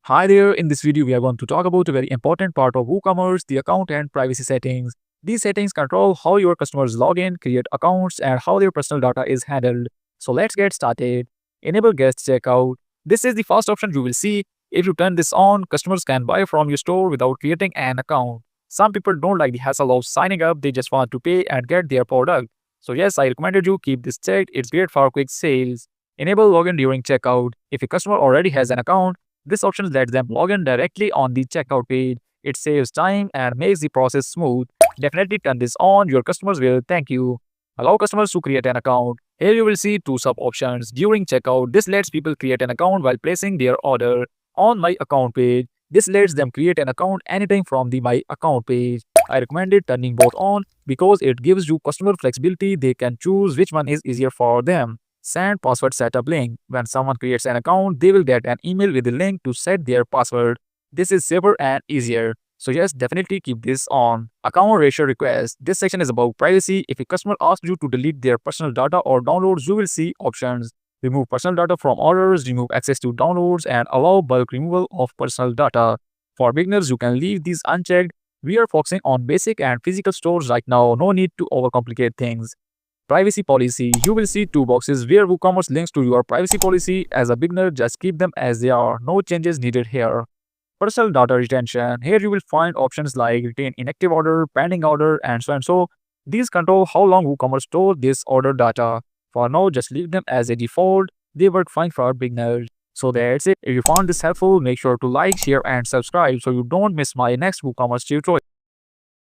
Hi there, in this video we are going to talk about a very important part of WooCommerce, the account and privacy settings. These settings control how your customers log in, create accounts, and how their personal data is handled. So let's get started. Enable guest checkout. This is the first option you will see. If you turn this on, customers can buy from your store without creating an account. Some people don't like the hassle of signing up, they just want to pay and get their product. So yes, I recommended you keep this checked, it's great for quick sales. Enable login during checkout. If a customer already has an account, this option lets them log in directly on the checkout page. It saves time and makes the process smooth. Definitely turn this on, your customers will thank you. Allow customers to create an account. Here you will see two sub options. During checkout, this lets people create an account while placing their order. On My Account page, this lets them create an account anytime from the My Account page. I recommended turning both on because it gives you customer flexibility. They can choose which one is easier for them. Send password setup link. When someone creates an account, they will get an email with a link to set their password. This is safer and easier. So yes, definitely keep this on. Account ratio request. This section is about privacy. If a customer asks you to delete their personal data or downloads, you will see options. Remove personal data from orders, remove access to downloads, and allow bulk removal of personal data. For beginners, you can leave these unchecked. We are focusing on basic and physical stores right now. No need to overcomplicate things. Privacy policy. You will see two boxes where WooCommerce links to your privacy policy. As a beginner, just keep them as they are. No changes needed here. Personal data retention. Here you will find options like retain inactive order, pending order, and so and so. These control how long WooCommerce stores this order data. For now, just leave them as a default. They work fine for beginners. So that's it. If you found this helpful, make sure to like, share, and subscribe so you don't miss my next WooCommerce tutorial.